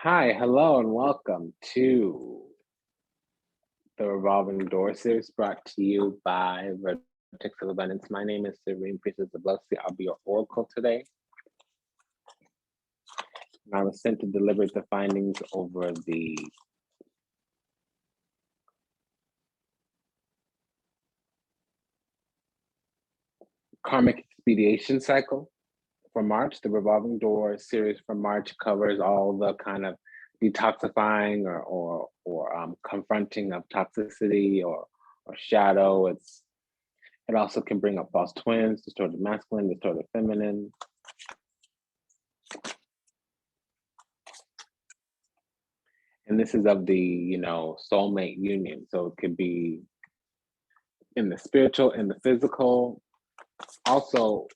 Hi, hello, and welcome to the Revolving Door series brought to you by Vertex of Abundance. My name is Serene Priestess of Luxury. I'll be your oracle today. And I was sent to deliver the findings over the karmic expediation cycle for March. The Revolving Door series for March covers all the kind of detoxifying or confronting of toxicity or shadow. It also can bring up false twins, distorted masculine, distorted feminine. And this is of the, soulmate union. So it could be in the spiritual, in the physical. Also,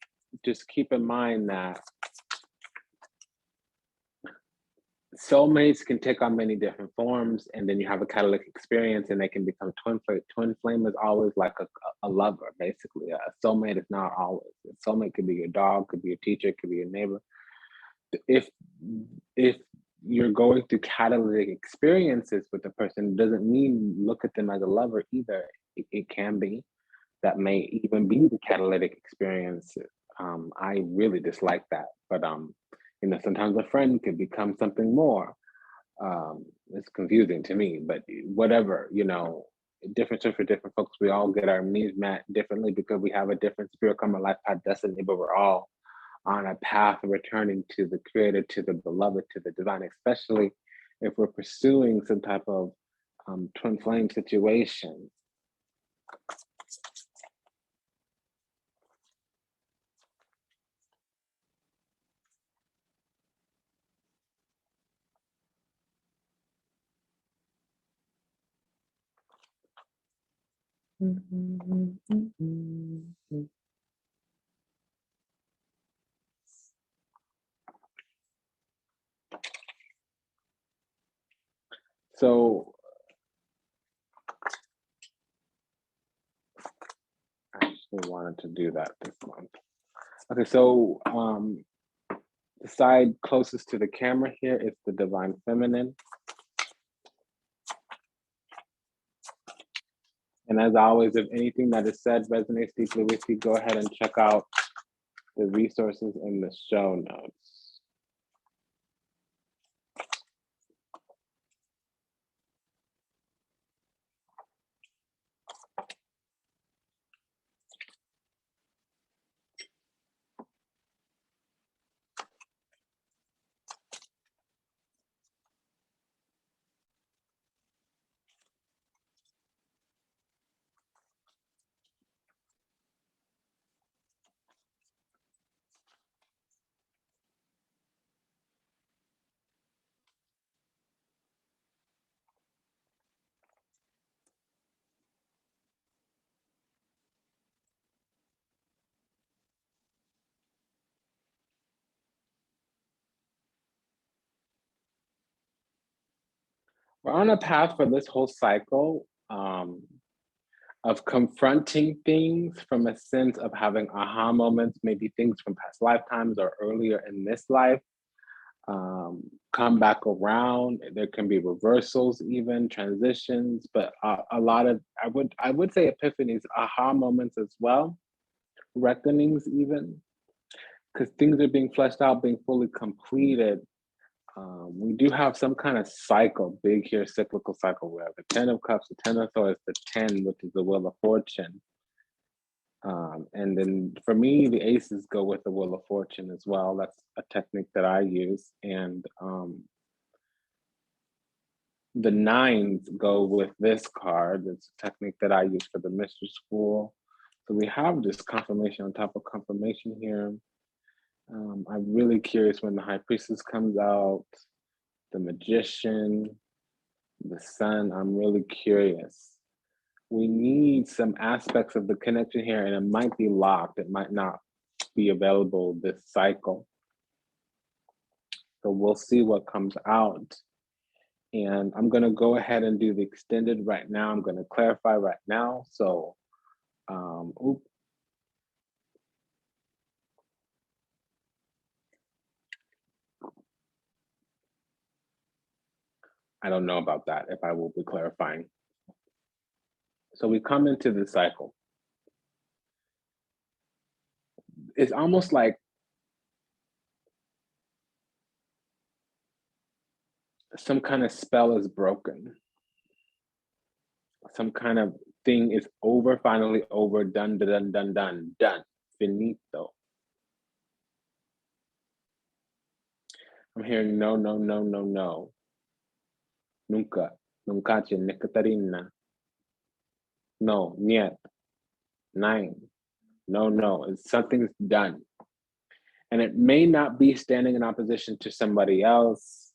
just keep in mind that soulmates can take on many different forms, and then you have a catalytic experience and they can become twin flame. Twin flame is always like a lover, basically. A soulmate is not always. A soulmate could be your dog, could be your teacher, could be your neighbor. If you're going through catalytic experiences with the person, it doesn't mean look at them as a lover either. It can be. That may even be the catalytic experience. I really dislike that, but sometimes a friend could become something more. It's confusing to me, but whatever, different for different folks. We all get our needs met differently because we have a different spirit, karma, life path, destiny, but we're all on a path of returning to the creator, to the beloved, to the divine, especially if we're pursuing some type of twin flame situation. So I actually wanted to do that this month. Okay, so the side closest to the camera here is the divine feminine. And as always, if anything that is said resonates deeply with you, go ahead and check out the resources in the show notes. We're on a path for this whole cycle of confronting things from a sense of having aha moments, maybe things from past lifetimes or earlier in this life come back around. There can be reversals, even transitions, but a lot of I would say epiphanies, aha moments as well, reckonings even, because things are being fleshed out, being fully completed. We do have some kind of cycle, big here, cyclical cycle. We have the 10 of Cups, the 10 of Swords, the 10, which is the Wheel of Fortune. And then for me, the aces go with the Wheel of Fortune as well. That's a technique that I use. And the nines go with this card. It's a technique that I use for the Mystery School. So we have this confirmation on top of confirmation here. I'm really curious when the High Priestess comes out, the Magician, the Sun. I'm really curious. We need some aspects of the connection here, and it might be locked. It might not be available this cycle. So we'll see what comes out. And I'm going to go ahead and do the extended right now. I'm going to clarify right now. So, I don't know about that, if I will be clarifying. So we come into the cycle. It's almost like some kind of spell is broken. Some kind of thing is over, finally over, done, done, finito. I'm hearing no, no, no, no, no. Nunca, nunca, Nekatarina. No, niet, nine. No, no, it's something's done. And it may not be standing in opposition to somebody else.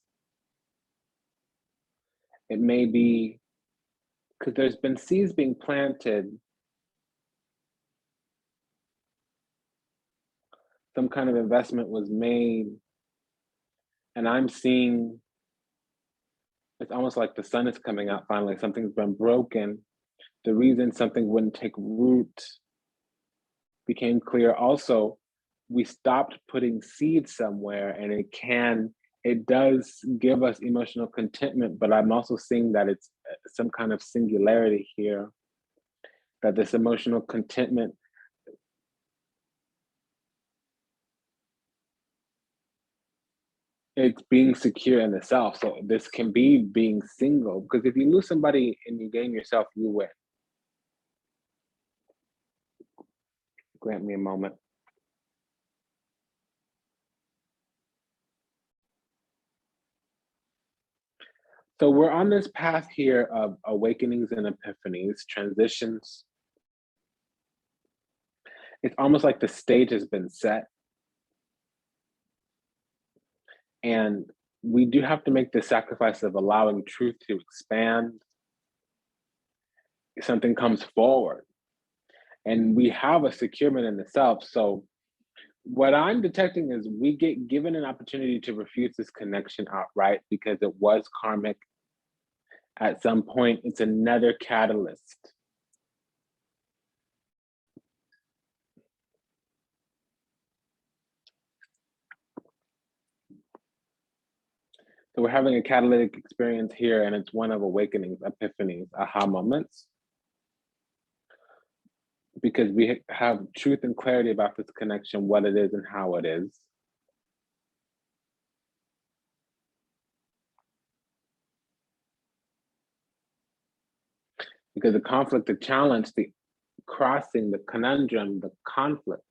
It may be because there's been seeds being planted. Some kind of investment was made. And I'm seeing, it's almost like the sun is coming out finally. Something's been broken. The reason something wouldn't take root became clear. Also, we stopped putting seeds somewhere, and it does give us emotional contentment, but I'm also seeing that it's some kind of singularity here, that this emotional contentment it's being secure in the self. So this can be being single, because if you lose somebody and you gain yourself, you win. Grant me a moment. So we're on this path here of awakenings and epiphanies, transitions. It's almost like the stage has been set. And we do have to make the sacrifice of allowing truth to expand. Something comes forward. And we have a securement in the self. So what I'm detecting is we get given an opportunity to refuse this connection outright because it was karmic. At some point, it's another catalyst. So we're having a catalytic experience here, and it's one of awakenings, epiphanies, aha moments. Because we have truth and clarity about this connection, what it is and how it is. Because the conflict, the challenge, the crossing, the conundrum, the conflict.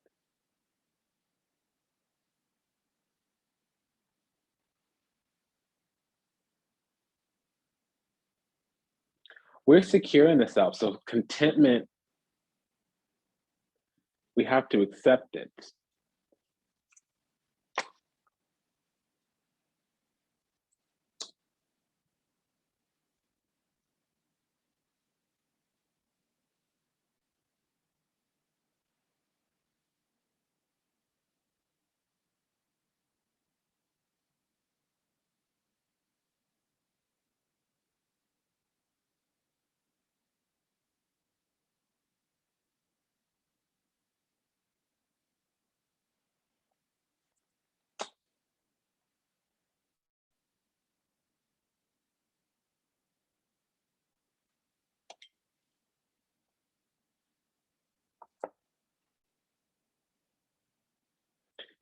We're secure in the self, so contentment, we have to accept it.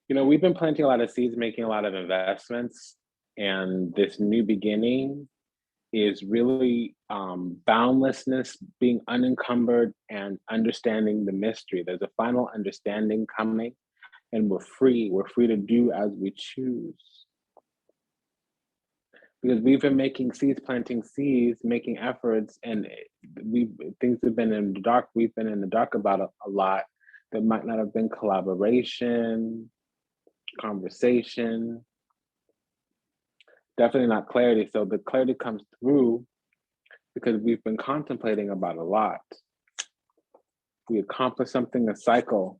You know, we've been planting a lot of seeds, making a lot of investments, and this new beginning is really boundlessness, being unencumbered and understanding the mystery. There's a final understanding coming, and we're free. We're free to do as we choose. Because we've been making seeds, planting seeds, making efforts, and things have been in the dark. We've been in the dark about a lot. There might not have been collaboration, conversation, definitely not clarity. So the clarity comes through because we've been contemplating about a lot. We accomplish something, a cycle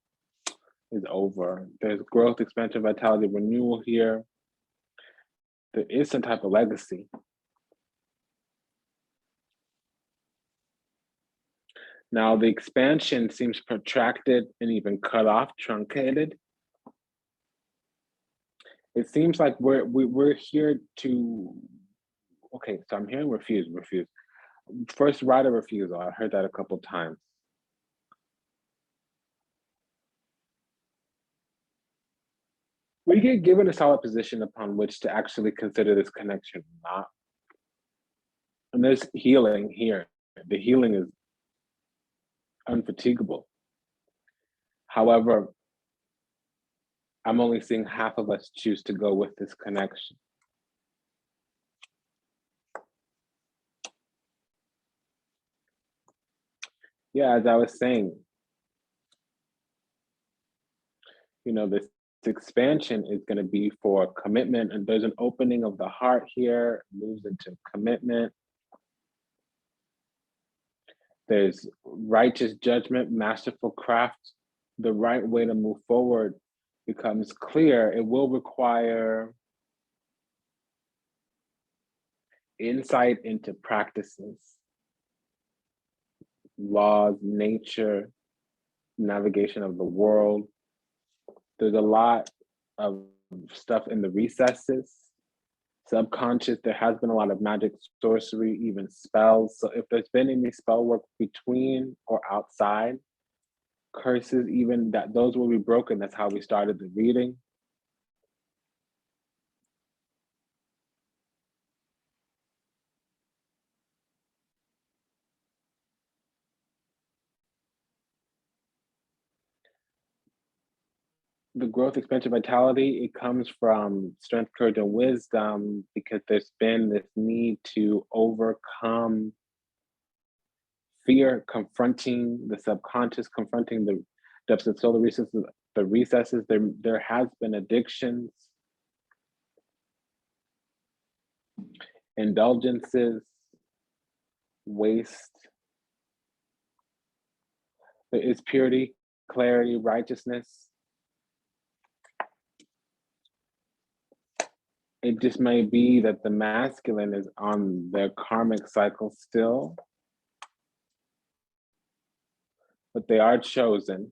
is over. There's growth, expansion, vitality, renewal here. There is some type of legacy. Now the expansion seems protracted and even cut off, truncated. It seems like we're here to Okay, so I'm hearing refuse, refuse. First right of refusal. I heard that a couple times. We get given a solid position upon which to actually consider this connection not. And there's healing here. The healing is unfatigable. However, I'm only seeing half of us choose to go with this connection. Yeah, as I was saying, this expansion is going to be for commitment, and there's an opening of the heart here, moves into commitment. There's righteous judgment, masterful craft. The right way to move forward becomes clear. It will require insight into practices, laws, nature, navigation of the world. There's a lot of stuff in the recesses, subconscious. There has been a lot of magic, sorcery, even spells. So if there's been any spell work between or outside, curses, even that, those will be broken. That's how we started the reading. The growth, expansion, vitality, it comes from strength, courage, and wisdom, because there's been this need to overcome fear, confronting the subconscious, confronting the depths of solar recesses, the recesses. There has been addictions, indulgences, waste. There is purity, clarity, righteousness. It just may be that the masculine is on their karmic cycle still, but they are chosen.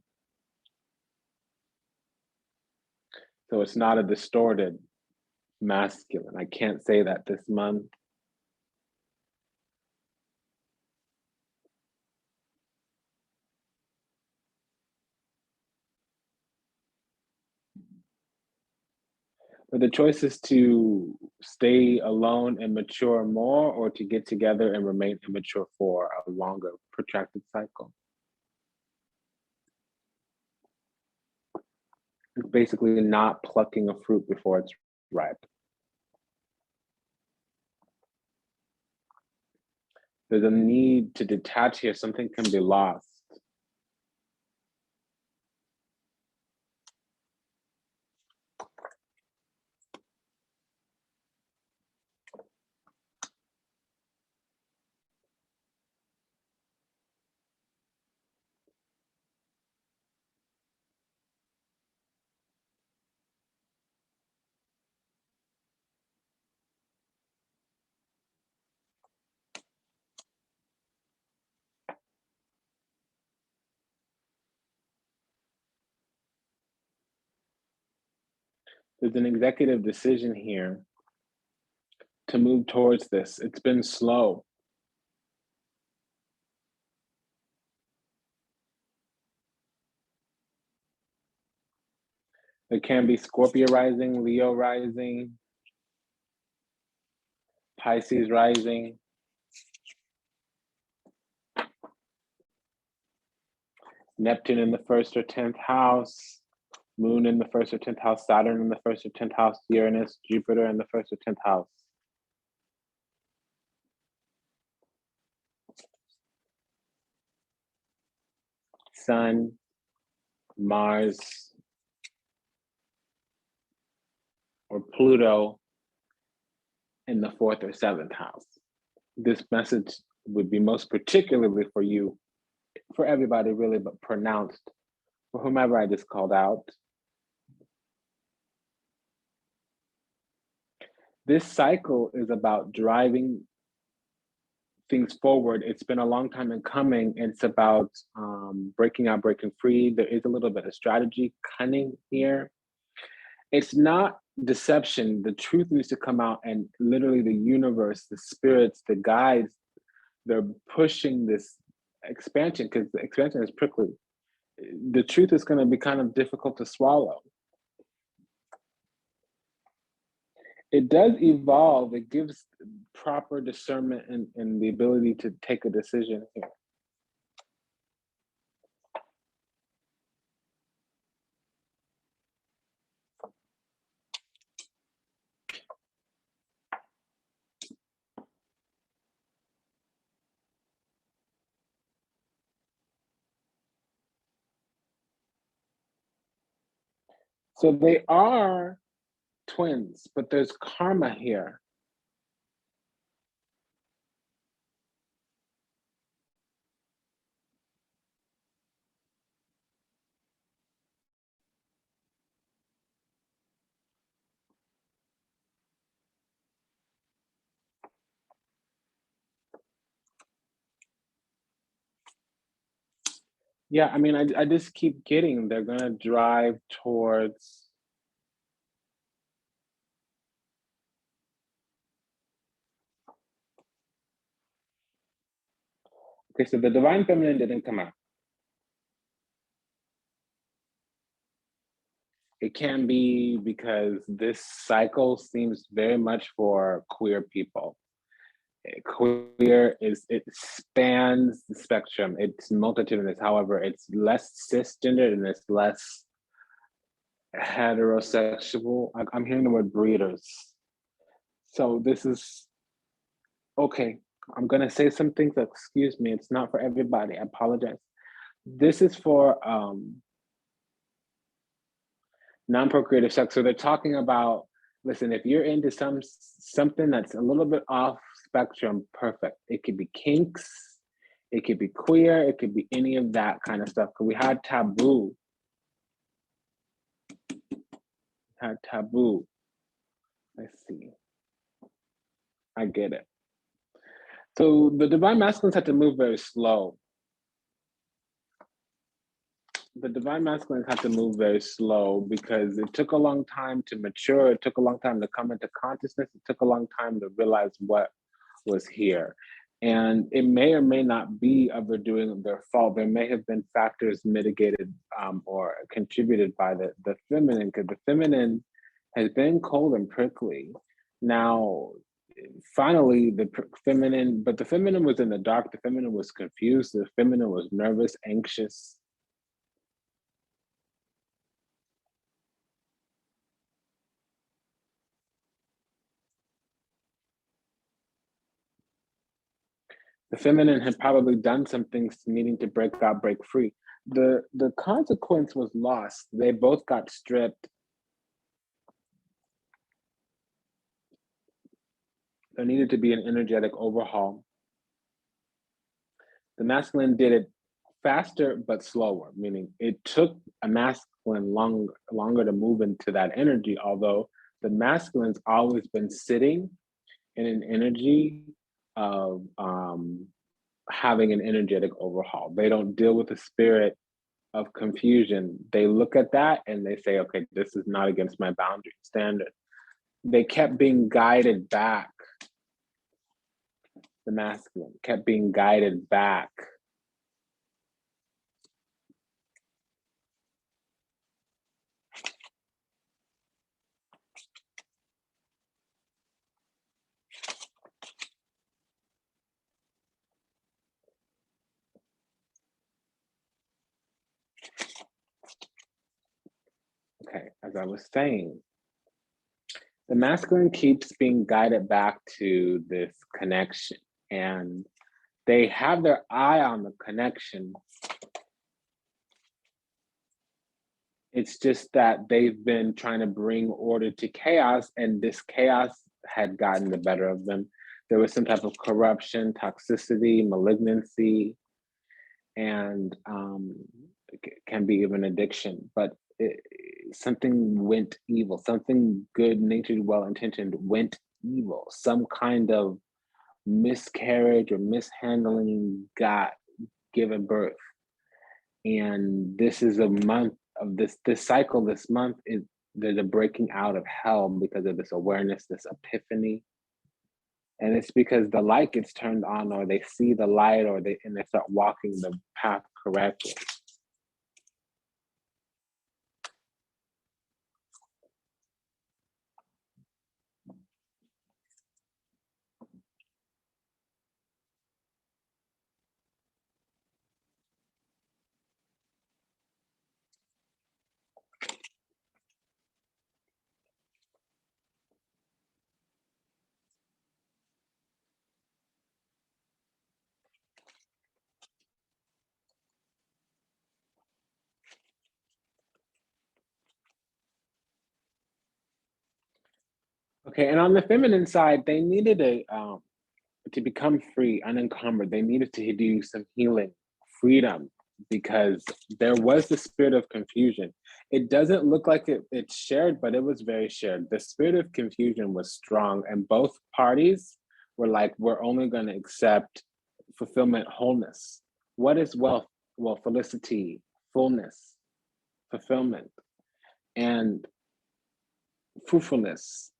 So it's not a distorted masculine. I can't say that this month. But the choice is to stay alone and mature more, or to get together and remain immature for a longer, protracted cycle. It's basically not plucking a fruit before it's ripe. There's a need to detach here. Something can be lost. There's an executive decision here to move towards this. It's been slow. There can be Scorpio rising, Leo rising, Pisces rising. Neptune in the 1st or 10th house, Moon in the 1st or 10th house, Saturn in the 1st or 10th house, Uranus, Jupiter in the 1st or 10th house. Sun, Mars, or Pluto in the 4th or 7th house. This message would be most particularly for you, for everybody really, but pronounced for whomever I just called out. This cycle is about driving things forward. It's been a long time in coming. It's about breaking out, breaking free. There is a little bit of strategy, cunning here. It's not deception. The truth needs to come out, and literally the universe, the spirits, the guides, they're pushing this expansion because the expansion is prickly. The truth is going to be kind of difficult to swallow. It does evolve. It gives proper discernment and the ability to take a decision here. So they are twins, but there's karma here. Yeah, I mean, I just keep getting they're gonna drive towards. Okay, so the divine feminine didn't come out. It can be because this cycle seems very much for queer people. Queer is, it spans the spectrum. It's multitudinous. However, it's less cisgender and it's less heterosexual. I'm hearing the word breeders. So this is okay. I'm gonna say some things. Excuse me. It's not for everybody. I apologize. This is for non-procreative sex. So they're talking about, listen, if you're into something that's a little bit off spectrum, perfect. It could be kinks, it could be queer, it could be any of that kind of stuff. Because we had taboo. Let's see. I get it. So the divine masculines had to move very slow. The divine masculines had to move very slow because it took a long time to mature. It took a long time to come into consciousness. It took a long time to realize what was here. And it may or may not be of their doing, of their fault. There may have been factors mitigated or contributed by the feminine, because the feminine has been cold and prickly. Now, finally, the feminine was in the dark. The feminine was confused. The feminine was nervous, anxious. The feminine had probably done some things needing to break out, break free. The consequence was lost. They both got stripped. There needed to be an energetic overhaul. The masculine did it faster but slower, meaning it took a masculine longer to move into that energy, although the masculine's always been sitting in an energy of having an energetic overhaul. They don't deal with the spirit of confusion. They look at that and they say, okay, this is not against my boundary standard. They kept being guided back. The masculine kept being guided back. Okay, as I was saying, the masculine keeps being guided back to this connection, and they have their eye on the connection. It's just that they've been trying to bring order to chaos, and this chaos had gotten the better of them. There was some type of corruption, toxicity, malignancy, and can be even addiction. But something went evil. Something good-natured, well-intentioned went evil. Some kind of miscarriage or mishandling got given birth. And this is a month of this cycle. This month is there's a breaking out of hell because of this awareness, this epiphany. And it's because the light gets turned on, or they see the light, or they start walking the path correctly. Okay, and on the feminine side, they needed to become free, unencumbered. They needed to do some healing, freedom, because there was the spirit of confusion. It doesn't look like it's shared, but it was very shared. The spirit of confusion was strong, and both parties were like, we're only going to accept fulfillment, wholeness. What is wealth? Well, felicity, fullness, fulfillment, and fruitfulness.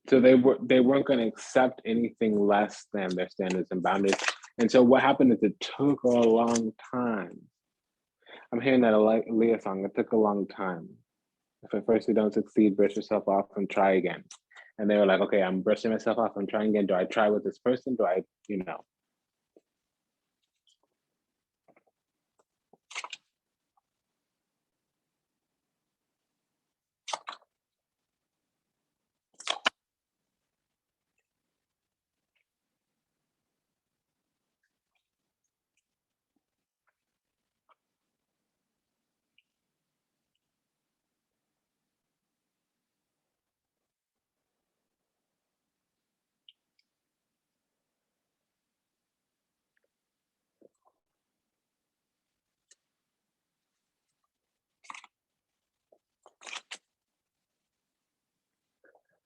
So they weren't going to accept anything less than their standards and boundaries. And so what happened is it took a long time. I'm hearing that Aaliyah song. It took a long time. If at first you don't succeed, brush yourself off and try again. And they were like, okay, I'm brushing myself off. I'm trying again. Do I try with this person? Do I,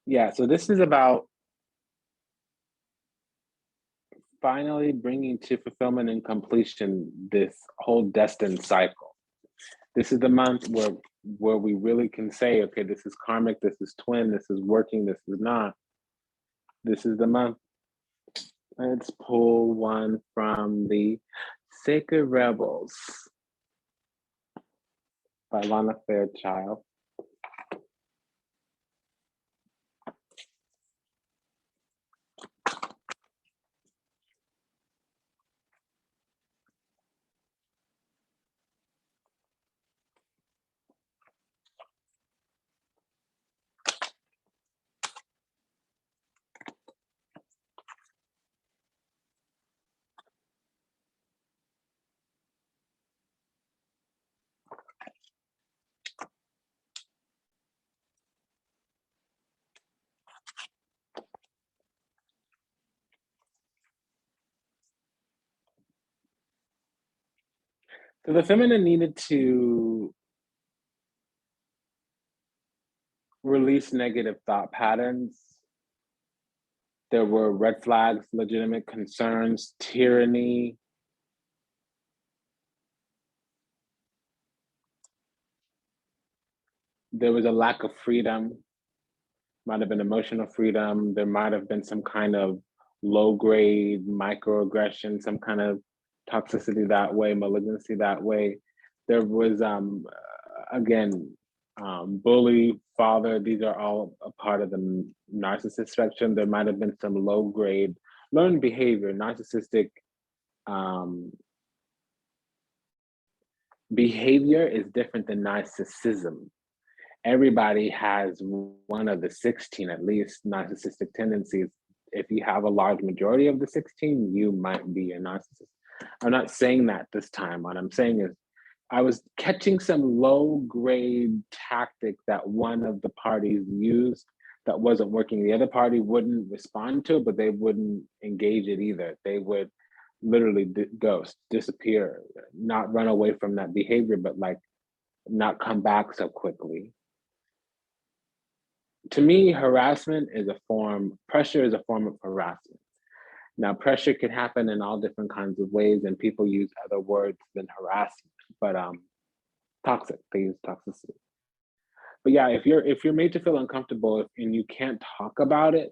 Yeah, so this is about finally bringing to fulfillment and completion this whole destined cycle. This is the month where we really can say, okay, this is karmic, this is twin, this is working, this is not. This is the month. Let's pull one from the Sacred Rebels by Lana Fairchild. So the feminine needed to release negative thought patterns. There were red flags, legitimate concerns, tyranny. There was a lack of freedom, might have been emotional freedom. There might have been some kind of low grade microaggression, some kind of toxicity that way, malignancy that way. There was, again, bully, father, these are all a part of the narcissist spectrum. There might have been some low grade learned behavior, narcissistic behavior is different than narcissism. Everybody has one of the 16, at least, narcissistic tendencies. If you have a large majority of the 16, you might be a narcissist. I'm not saying that this time. What I'm saying is I was catching some low grade tactic that one of the parties used that wasn't working. The other party wouldn't respond to it, but they wouldn't engage it either. They would literally ghost, disappear, not run away from that behavior, but like not come back so quickly. To me, pressure is a form of harassment. Now, pressure can happen in all different kinds of ways, and people use other words than harassment, but toxic, they use toxicity. But yeah, if you're made to feel uncomfortable and you can't talk about it,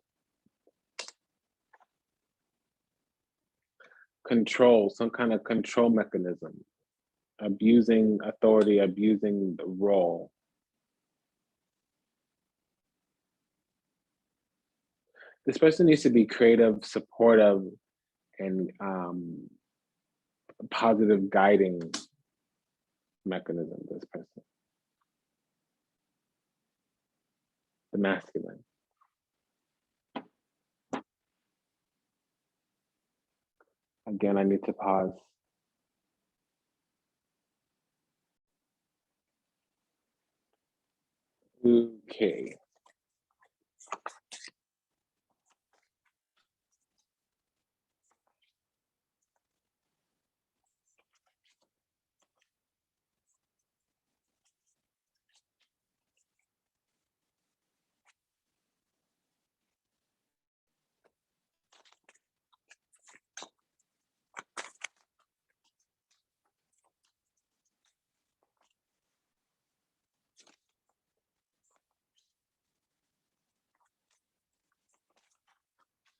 control, some kind of control mechanism, abusing authority, abusing the role. This person needs to be creative, supportive, and positive guiding mechanism, this person, the masculine. Again, I need to pause. Okay.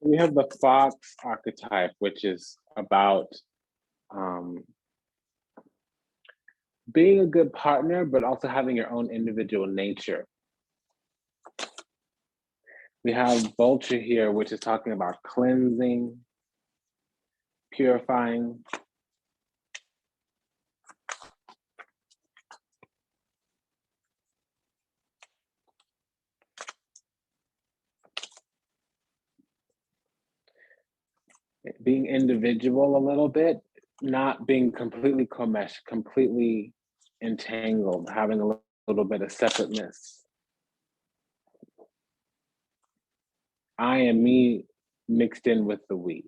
We have the fox archetype, which is about um, being a good partner, but also having your own individual nature. We have vulture here, which is talking about cleansing, purifying. Being individual a little bit, not being completely enmeshed, completely entangled, having a little bit of separateness. I and me mixed in with the we.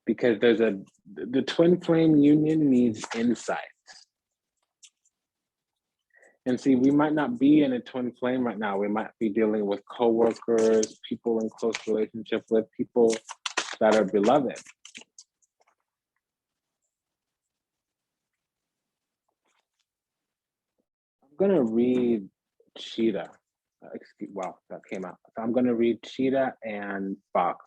Because the twin flame union needs insight. And see, we might not be in a twin flame right now. We might be dealing with coworkers, people in close relationship with, people that are beloved. I'm gonna read Cheetah. Wow, that came out. So I'm gonna read Cheetah and Fox.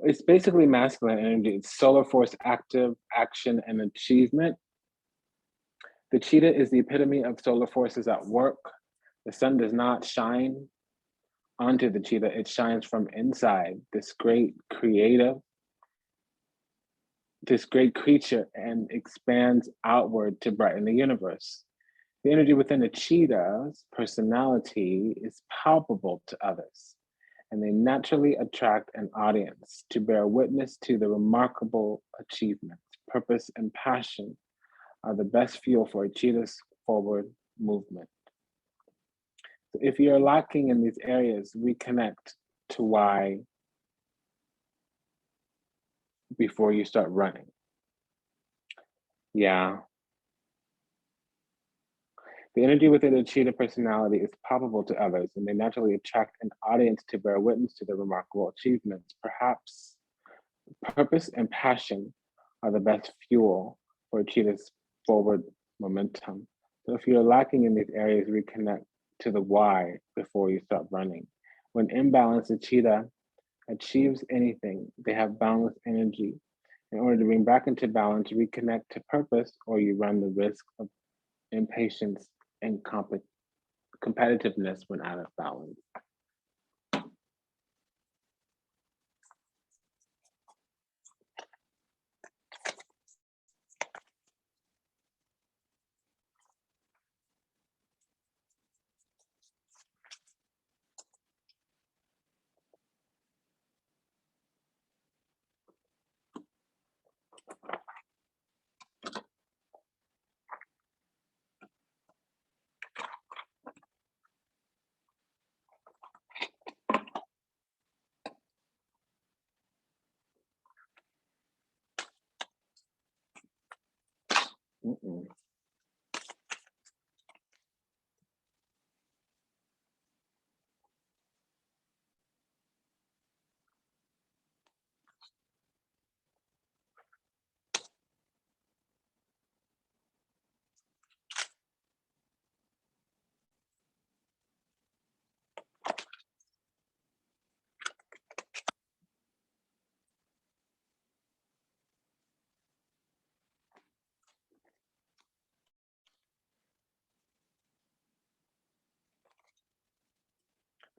It's basically masculine energy. It's solar force, active, action, and achievement. The cheetah is the epitome of solar forces at work. The sun does not shine onto the cheetah, it shines from inside this great creative, this great creature, and expands outward to brighten the universe. The energy within a cheetah's personality is palpable to others, and they naturally attract an audience to bear witness to the remarkable achievements. Purpose and passion are the best fuel for a cheetah's forward movement. So if you're lacking in these areas, reconnect to why before you start running. Yeah. The energy within a cheetah personality is palpable to others, and they naturally attract an audience to bear witness to their remarkable achievements. Perhaps purpose and passion are the best fuel for a cheetah's forward momentum. So if you're lacking in these areas, reconnect to the why before you start running. When imbalanced, a cheetah achieves anything. They have balanced energy. In order to bring back into balance, reconnect to purpose, or you run the risk of impatience and competitiveness when out of balance.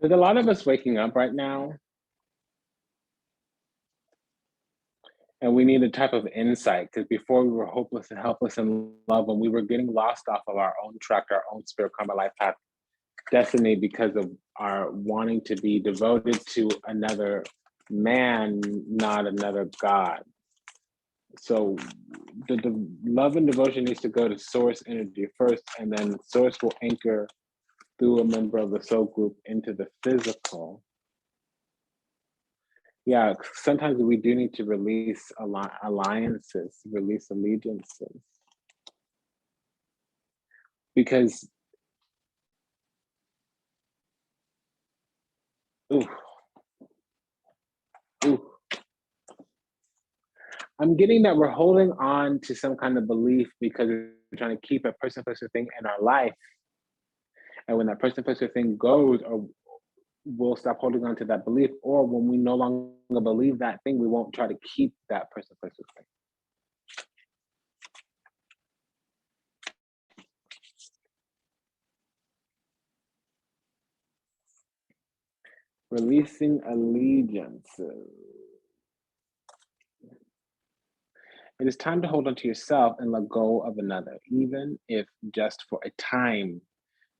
There's a lot of us waking up right now, and we need a type of insight because before we were hopeless and helpless in love, when we were getting lost off of our own track, our own spirit karma life path destiny because of our wanting to be devoted to another man, not another God. So the love and devotion needs to go to source energy first, and then source will anchor through a member of the soul group into the physical. Yeah, sometimes we do need to release alliances, release allegiances. Because, ooh, ooh, I'm getting that we're holding on to some kind of belief because we're trying to keep a person, place, or thing in our life. And when that person, place, or thing goes, or we'll stop holding on to that belief, or when we no longer believe that thing, we won't try to keep that person, place, or thing. Releasing allegiances. It is time to hold on to yourself and let go of another, even if just for a time.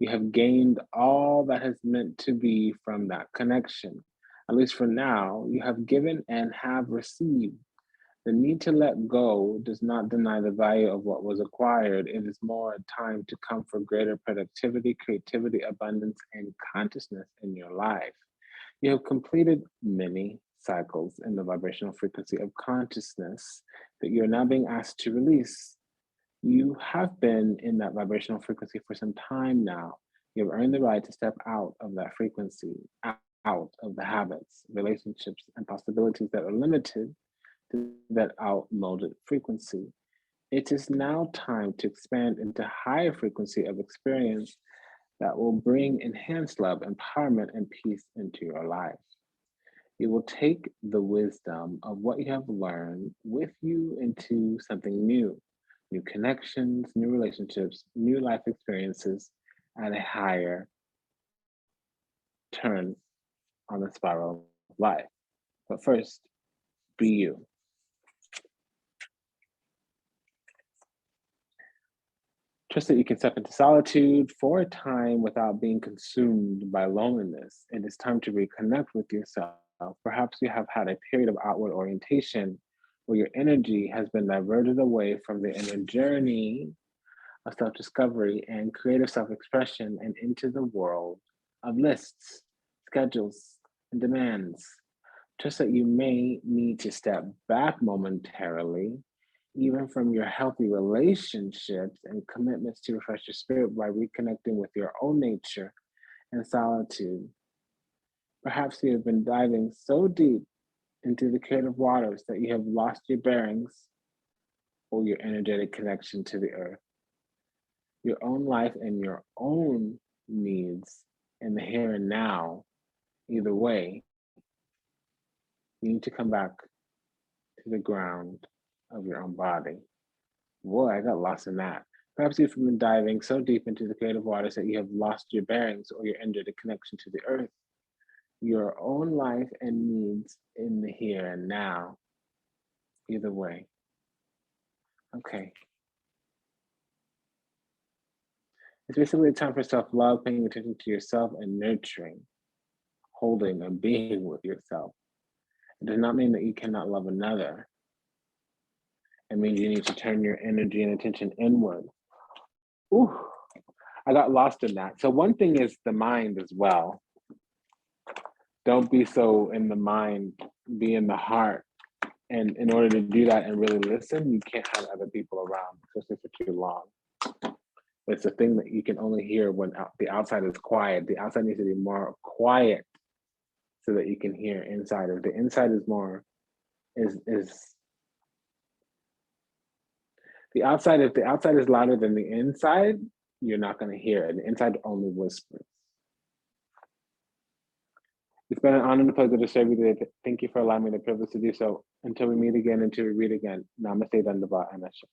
You have gained all that has meant to be from that connection. At least for now, you have given and have received. The need to let go does not deny the value of what was acquired. It is more a time to come for greater productivity, creativity, abundance, and consciousness in your life. You have completed many cycles in the vibrational frequency of consciousness that you're now being asked to release. You have been in that vibrational frequency for some time now. You have earned the right to step out of that frequency, out of the habits, relationships, and possibilities that are limited to that outmoded frequency. It is now time to expand into higher frequency of experience that will bring enhanced love, empowerment, and peace into your life. You will take the wisdom of what you have learned with you into something new connections, new relationships, new life experiences at a higher turn on the spiral of life. But first, be you. Trust that you can step into solitude for a time without being consumed by loneliness. It is time to reconnect with yourself. Perhaps you have had a period of outward orientation where your energy has been diverted away from the inner journey of self discovery and creative self expression and into the world of lists, schedules, and demands. Just that you may need to step back momentarily, even from your healthy relationships and commitments to refresh your spirit by reconnecting with your own nature and solitude. Perhaps you have been diving so deep into the creative waters that you have lost your bearings or your energetic connection to the earth, your own life, and your own needs in the here and now. Either way, you need to come back to the ground of your own body. Boy, I got lost in that. Perhaps you've been diving so deep into the creative waters that you have lost your bearings or your energetic connection to the earth, your own life and needs in the here and now. Either way. Okay. It's basically a time for self love, paying attention to yourself and nurturing, holding, and being with yourself. It does not mean that you cannot love another. It means you need to turn your energy and attention inward. Ooh, I got lost in that. So, one thing is the mind as well. Don't be so in the mind, be in the heart. And in order to do that and really listen, you can't have other people around, especially for too long. It's a thing that you can only hear when the outside is quiet. The outside needs to be more quiet so that you can hear inside. If the inside is more, is the outside, if the outside is louder than the inside, you're not going to hear it. The inside only whispers. It's been an honor and a pleasure to serve you today. Thank you for allowing me the privilege to do so. Until we meet again, until we read again. Namaste, Dandava, and Asha.